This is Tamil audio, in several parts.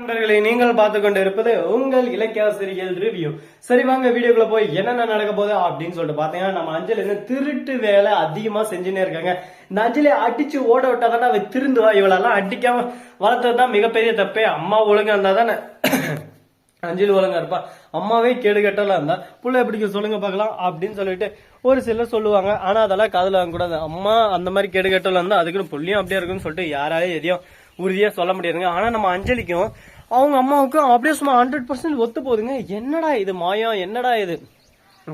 நண்பர்களை நீங்கள் பார்த்து கொண்டு இருப்பது உங்கள் இலக்கியாசிரியல் ரிவ்யூ. சரி வாங்க வீடியோக்குள்ள போய் என்னென்ன நடக்க போகுது அப்படின்னு சொல்லிட்டு பாத்தீங்கன்னா, நம்ம அஞ்சலி திருட்டு வேலை அதிகமா செஞ்சுனே இருக்காங்க. இந்த அஞ்சலி அடிச்சு ஓட விட்டாதான் அவ திருந்துவா. இவளெல்லாம் அடிக்காம வளர்த்ததுதான் மிகப்பெரிய தப்பே. அம்மா ஒழுங்கா இருந்தா தானே அஞ்சலி ஒழுங்கா இருப்பா. அம்மாவே கேடு கட்டலாம் இருந்தா புள்ள எப்படிக்க சொல்லுங்க பாக்கலாம் அப்படின்னு சொல்லிட்டு ஒரு சிலர் சொல்லுவாங்க. ஆனா அதெல்லாம் காதுல வாங்க கூடாது. அம்மா அந்த மாதிரி கேடு கட்டலாம் இருந்தா அதுக்குன்னு புள்ளியும் அப்படியே இருக்குன்னு சொல்லிட்டு யாராலையும் எதையும் உறுதியா சொல்ல முடியாதுங்க. ஆனா நம்ம அஞ்சலிக்கும் அவங்க அம்மாவுக்கும் அப்படியே சும்மா 100% ஒத்து போகுதுங்க. என்னடா இது மாயம், என்னடா இது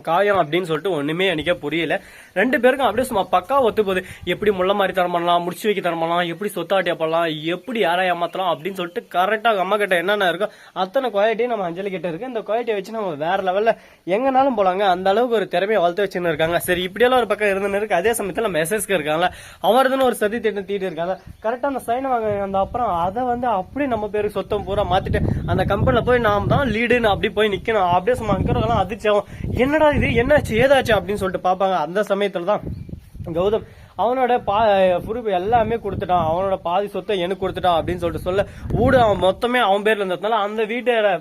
காயம் அப்படின்னு சொல்லிட்டு ஒண்ணுமே எனக்கே புரியல. ரெண்டு பேருக்கும் அப்படியே சும்மா பக்கா ஒத்து போகுது. எப்படி முள்ள மாதிரி தரம் பண்ணலாம், முடிச்சு வைக்க தரம் பண்ணலாம், எப்படி சொத்தாட்டியா பண்ணலாம், எப்படி யாரா ஏமாத்தலாம் அப்படின்னு சொல்லிட்டு கரெக்டா அம்மா கிட்ட என்னென்ன இருக்கோ அத்தனை குவாலிட்டியும் நம்ம அஞ்சலி கிட்ட இருக்கு. இந்த குவாலிட்டியை வச்சு நம்ம வேற லெவல்ல எங்கனாலும் போலாங்க. அந்த அளவுக்கு ஒரு திறமையை வளர்த்து வச்சுன்னு இருக்காங்க. சரி இப்படியெல்லாம் ஒரு பக்கம் இருந்துன்னு இருக்கு. அதே சமயத்துல நம்ம எஸ்எஸ்க்கு இருக்காங்க, அவர்தான் ஒரு சதி திட்டம் தீட்டு இருக்காங்க. கரெக்டா அந்த சைன் வாங்க அந்த அப்புறம் அதை அப்படியே நம்ம பேருக்கு சொத்தம் பூரா மாத்திட்டு அந்த கம்பெனில போய் நாம் தான் லீடுன்னு அப்படி போய் நிக்கணும். அப்படியே சும்மா அங்கெல்லாம் அதிர்ச்சி ஆகும். என்னடா இது என்னாச்சு ஏதாச்சு அப்படின்னு சொல்லிட்டு பாப்பாங்க. அந்த சமயத்துலதான் கௌதம் அவனோட பொறுப்பு எல்லாமே கொடுத்துட்டான், அவனோட பாதி சொத்தை எனக்கு கொடுத்துட்டான் அப்படின்னு சொல்லிட்டு சொல்ல ஊடு அவன் மொத்தமே அவன் பேர்ல இருந்ததுனால அந்த வீட்டோட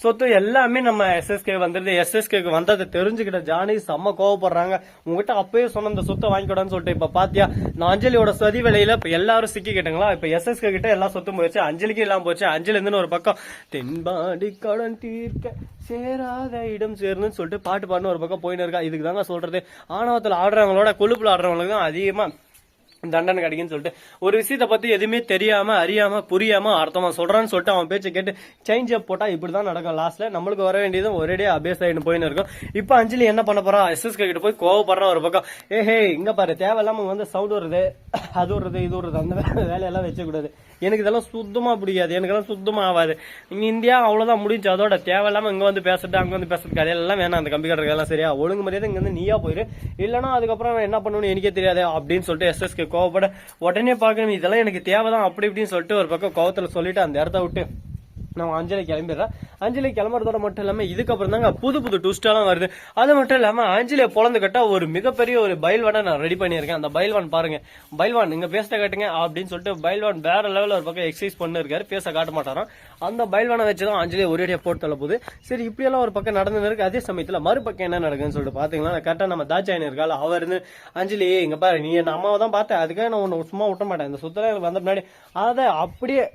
சொத்து எல்லாமே நம்ம எஸ்எஸ்கே வந்துருது. எஸ்எஸ்கேக்கு வந்ததை தெரிஞ்சுக்கிட்ட ஜானி செம்ம கோவப்படுறாங்க. உங்ககிட்ட அப்பயே சொன்ன இந்த சொத்தை வாங்கிக்கூடாதுன்னு சொல்லிட்டு இப்ப பாத்தியா நான் அஞ்சலியோட சதி வேலையில இப்ப எல்லாரும் சிக்கிக்கிட்டாங்களா. இப்ப எஸ்எஸ்கே கிட்ட எல்லா சொத்தும் போச்சு, அஞ்சலிக்கு எல்லாம் போச்சு. அஞ்சலி இருந்து ஒரு பக்கம் தென்பாடி கடன் தீர்க்க சேராத இடம் சேர்ந்துன்னு சொல்லிட்டு பாட்டு பாடுன்னு ஒரு பக்கம் போயின்னு இருக்கா. இதுக்கு தாங்க சொல்றது, ஆணவத்தில் ஆடுறவங்களோட கொழுப்புல ஆடுறவங்களுக்கு தான் அதிகமா தண்டனை கிடைக்குன்னு சொல்லிட்டு ஒரு விஷயத்த பத்தி எதுவுமே தெரியாம அறியாம புரியாம அர்த்தமா சொல்றான்னு சொல்லிட்டு அவன் பேச்சை கேட்டு சேஞ்ச் அப் போட்டா இப்படிதான் நடக்கும். லாஸ்ட்ல நம்மளுக்கு வர வேண்டியது ஒரேடியா அபேஸ் ஆயிட்டு போயின்னு இருக்கும். இப்ப அஞ்சலி என்ன பண்ண போறான், எஸ்எஸ்கே கிட்ட போய் கோவப்படுறான் ஒரு பக்கம். ஏஹே இங்க பாரு தேவையில்லாம சவுண்ட் வருது, அது வருது இது வருது, அந்த வேலையெல்லாம் வச்சக்கூடாது. எனக்கு இதெல்லாம் சுத்தமா பிடிக்காது, எனக்கு எல்லாம் சுத்தமா ஆகாது. இங்க இந்தியா அவ்வளவுதான் முடிஞ்சு. அதோட தேவையில்லாம இங்க வந்து பேசுறது அங்க வந்து பேசுறது கதையெல்லாம் வேணாம். அந்த கம்பி கட்டுறதெல்லாம் சரியா ஒழுங்கு மரியாதை இங்க வந்து நீயா போயிரு, இல்லன்னா அதுக்கப்புறம் என்ன பண்ணணும்னு எனக்கே தெரியாது அப்படின்னு சொல்லிட்டு எஸ்எஸ்கே கோவப்பட உடனே பாக்கணும் இதெல்லாம் எனக்கு தேவைதான் அப்படி இப்படின்னு சொல்லிட்டு ஒரு பக்கம் கோவத்துல சொல்லிட்டு அந்த இடத்த விட்டு நம்ம அஞ்சலி கிளம்பிடுறேன். அஞ்சலி கிளம்புறதோட மட்டும் இல்லாம இதுக்கப்புறம் தாங்க புது புது ட்விஸ்டெல்லாம் வருது. அது மட்டும் இல்லாம அஞ்சலியை பொழந்து கட்டா ஒரு மிகப்பெரிய ஒரு பைல்வானை நான் ரெடி பண்ணியிருக்கேன். அந்த பைல்வான் பாருங்க, பைல்வான் நீங்க பேச காட்டுங்க அப்படின்னு சொல்லிட்டு பைல்வான் வேற லெவலில் ஒரு பக்கம் எக்ஸசைஸ் பண்ணு இருக்காரு, பேச காட்ட மாட்டாராம். அந்த பைல்வானை வச்சுதான் அஞ்சலியை ஒரேடியா போட்டு தள்ள போகுது. சரி இப்படியெல்லாம் ஒரு பக்கம் நடந்து இருக்கு. அதே சமயத்துல மறுபக்கம் என்ன நடக்குன்னு சொல்லிட்டு பாத்தீங்கன்னா கரெக்டா நம்ம தாச்சாயின் இருக்காள், அவர் இருந்து அஞ்சலி இங்க பாரு நீ என் அம்மாவை தான் பார்த்தேன், அதுக்காக நான் உன்னை சும்மா விட்ட மாட்டேன், இந்த சுத்தல வந்த முன்னாடி அதை அப்படியே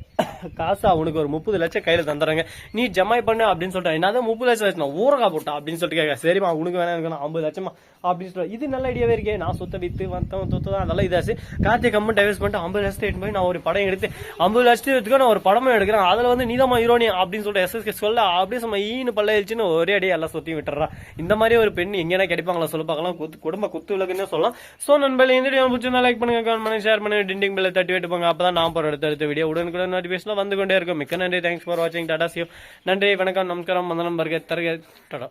காசா உனக்கு ஒரு 30 லட்சம் கையில தந்துறாங்க, நீ ஜமாய் பண்ணு அப்படின்னு சொல்லிட்டு என்னதான் 30 லட்சம் வச்சு ஊரகா போட்டா அப்படின்னு சொல்லிட்டு கேட்க. சரிமா உனக்கு வேணா இருக்கணும் 50 லட்சமா அப்படின்னு சொல்ல. இது நல்ல ஐடியாவே இருக்கே, நான் சொத்தை வித்து வந்தவன் தொத்து தான் அதெல்லாம் இதாச்சு. கார்த்திக் கம்பெனி டைவர்ஸ் பண்ணிட்டு 50 லட்சத்தை எடுத்து போய் நான் ஒரு படம் எடுத்து 50 லட்சத்தை எடுத்துக்க நான் ஒரு படமும் எடுக்கிறேன், அதுல நீதாமா ஹீரோனி அப்படின்னு சொல்லிட்டு எஸ்எஸ்கே சொல்ல அப்படியே சும்மா ஈனு பல்ல எழுச்சுன்னு ஒரே அடியே எல்லாம் சொத்தையும் விட்டுறா. இந்த மாதிரி ஒரு பெண் எங்கன்னா கிடைப்பாங்களா சொல்ல பார்க்கலாம், குடும்ப குத்து விளக்குன்னு சொல்லலாம். சோ நண்பர்களே இந்த வீடியோ பிடிச்சிருந்தா லைக் பண்ணுங்க, கமெண்ட் பண்ணுங்க, ஷேர் பண்ணுங்க, டிண்டிங் பெல்ல தட்டி விட்டு போங்க. அப்பதான் நான் போற அடுத்த வீடியோ உடனுக்குடன் நோட்டிபிகேஷன் வந்து கொண்டே இருக்கும். மிக்க நன்றி, தேங்க்ஸ் ஃபார் வாட்சிங், டாடா சியூ. நன்றி, வணக்கம், நமஸ்காரம், மந்தனம், பர்கர், தர்க, டாடா.